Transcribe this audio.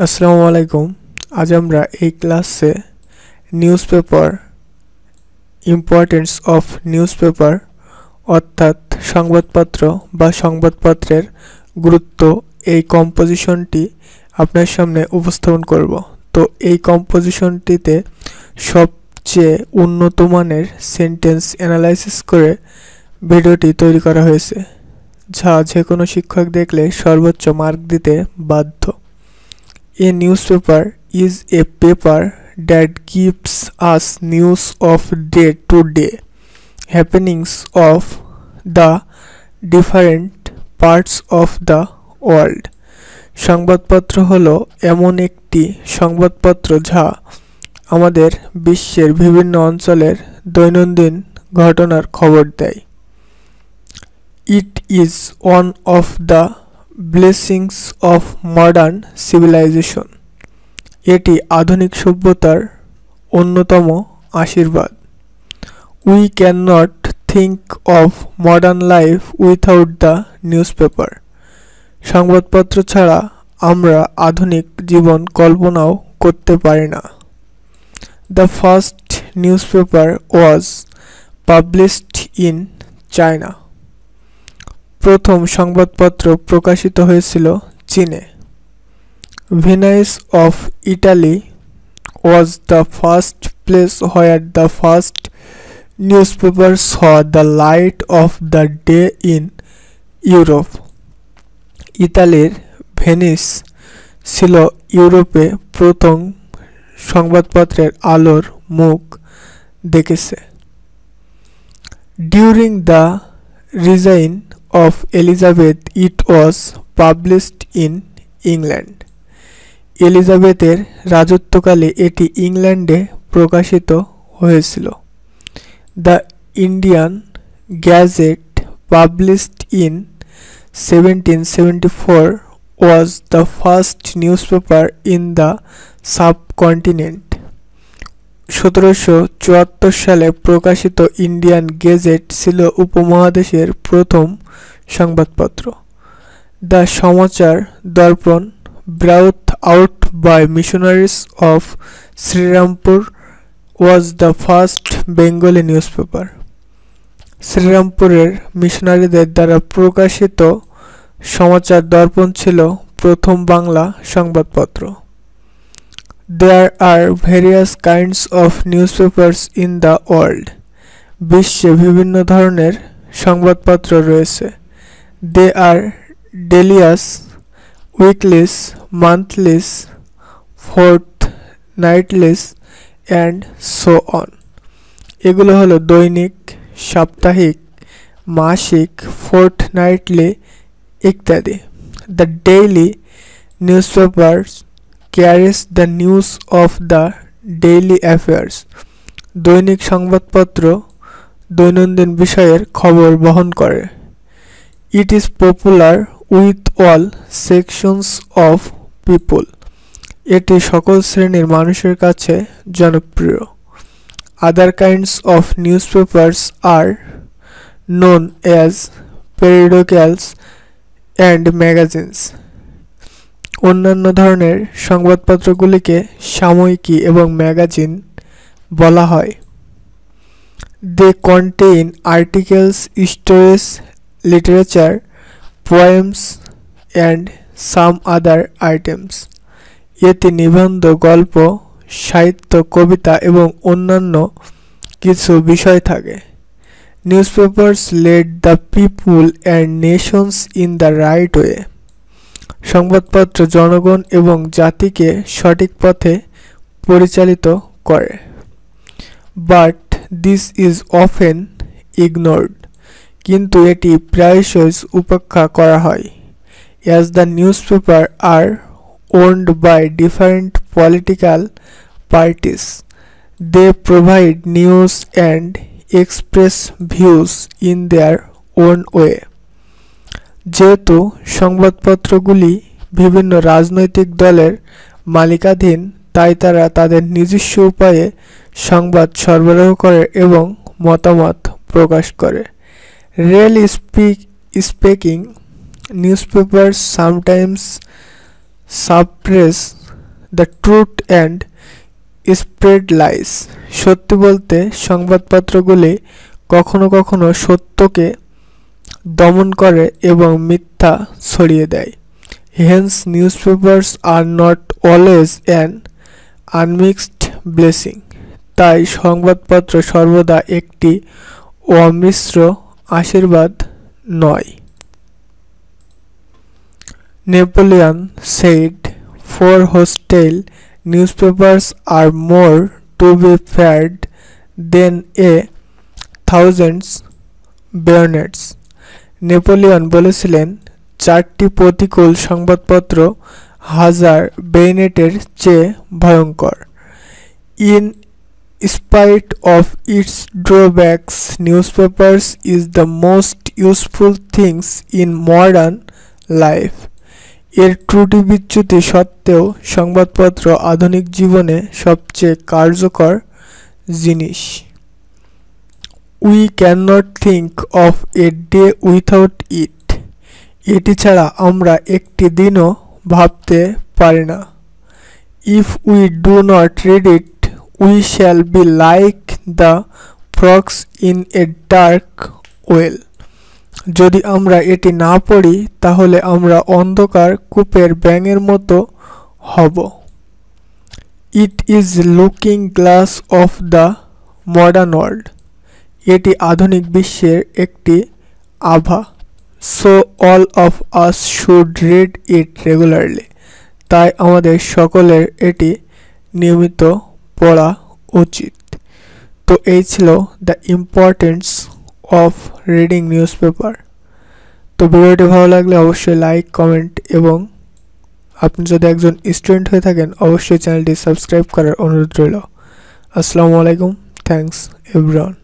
আসসালামু আলাইকুম। আজ আমরা এই ক্লাসে নিউজপেপার ইম্পর্টেন্স অফ নিউজপেপার অর্থাৎ সংবাদপত্র বা সংবাদপত্রের গুরুত্ব এই কম্পোজিশনটি আপনার সামনে উপস্থাপন করব। তো এই কম্পোজিশনটিতে সবচেয়ে উন্নত মানের সেন্টেন্স অ্যানালাইসিস করে ভিডিওটি তৈরি করা হয়েছে, যা যে কোনো শিক্ষক দেখলে সর্বোচ্চ মার্ক দিতে বাধ্য। A newspaper is a paper that gives us news of day-to-day happenings of the different parts of the world. সংবাদপত্র হলো এমন একটি সংবাদপত্র যা আমাদের বিশ্বের বিভিন্ন অঞ্চলের দৈনন্দিন ঘটনার খবর দেয়। It is one of the blessings of modern civilization. এটি আধুনিক সভ্যতার অন্যতম আশীর্বাদ। We cannot think of modern life without the newspaper. সংবাদপত্র ছাড়া আমরা আধুনিক জীবন কল্পনাও করতে পারি না। The first newspaper was published in China. প্রথম সংবাদপত্র প্রকাশিত হয়েছিল চীনে। Venice of Italy was the first place where the first newspaper saw the light of the day in Europe. ইতালির ভেনিস ছিল ইউরোপে প্রথম সংবাদপত্রের আলোর মুখ দেখেছে। During the reign of Elizabeth, it was published in England. এলিজাবেথের রাজত্বকালে এটি ইংল্যান্ডে প্রকাশিত হয়েছিল। The Indian Gazette, published in 1774, was the first newspaper in the subcontinent. 1774 সালে প্রকাশিত ইন্ডিয়ান গেজেট ছিল উপমহাদেশের প্রথম সংবাদপত্র। The Samachar Darpan, brought out by missionaries of Srirampur, was the first Bengali newspaper. শ্রীরামপুরের মিশনারিদের দ্বারা প্রকাশিত সমাচার দর্পণ ছিল প্রথম বাংলা সংবাদপত্র। There are various kinds of newspapers in the world. বিশ্বে বিভিন্ন ধরনের সংবাদপত্র রয়েছে। They are dailies, weeklies, monthlies, fortnightlies and so on. এগুলো হলো দৈনিক, সাপ্তাহিক, মাসিক, fortnightly ইত্যাদি। The daily newspapers carries the news of the daily affairs. দৈনিক সংবাদপত্র দৈনন্দিন বিষয়ের খবর বহন করে। It is popular with all sections of people. এটি সকল শ্রেণীর মানুষের কাছে জনপ্রিয়। Other kinds of newspapers are known as periodicals and magazines. অন্যান্য ধরনের সংবাদপত্রগুলিকে সাময়িকী এবং ম্যাগাজিন বলা হয়। They contain articles, stories, literature, poems and some other items. এতে নিবন্ধ, গল্প, সাহিত্য, কবিতা এবং অন্যান্য কিছু বিষয় থাকে। Newspapers lead the people and nations in the right way. সংবাদপত্র জনগণ এবং জাতিকে সঠিক পথে পরিচালিত করে। But this is often ignored. কিন্তু এটি প্রায়শই উপেক্ষা করা হয়। As the newspaper are owned by different political parties, they provide news and express views in their own way. যেহেতু সংবাদপত্রগুলি বিভিন্ন রাজনৈতিক দলের মালিকানাধীন, তাই তারা তাদের নিজস্ব উপায়ে সংবাদ সরবরাহ করে এবং মতামত প্রকাশ করে। Really speaking, newspapers sometimes suppress the truth and spread lies. সত্যি বলতে সংবাদপত্রগুলি কখনো কখনো সত্যকে দমন করে এবং মিথ্যা ছড়িয়ে দেয়। Hence newspapers are not always an unmixed blessing. তাই সংবাদপত্র সর্বদা একটি অমিশ্র আশীর্বাদ নয়। Napoleon said, "For hostile newspapers are more to be feared than a thousand bayonets." Napoleon বলেছিলেন, চারটি প্রতিকূল সংবাদপত্র হাজার বেনেটের চেয়ে ভয়ঙ্কর। In spite of its drawbacks, newspapers is the most useful things in modern life. এর ত্রুটি বিচ্যুতি সত্ত্বেও সংবাদপত্র আধুনিক জীবনে সবচেয়ে কার্যকর জিনিস। We can not think of a day without it. এটি ছাড়া আমরা একটি দিনও ভাবতে পারি না। If we do not read it we shall be like the frogs in a dark well. যদি আমরা এটি না পড়ি তাহলে আমরা অন্ধকার কূপের ব্যাঙের মতো হব। It is looking glass of the modern world. এটি আধুনিক বিশ্বের একটি আভা। So all of us should read it regularly. তাই আমাদের সকলের এটি নিয়মিত পড়া উচিত। তো এই ছিল the importance of reading newspaper. তো ভিডিওটি ভালো লাগলে অবশ্যই লাইক, কমেন্ট এবং আপনি যদি একজন স্টুডেন্ট হয়ে থাকেন অবশ্যই চ্যানেলটি সাবস্ক্রাইব করার অনুরোধ রইল। আসসালামু আলাইকুম। Thanks everyone.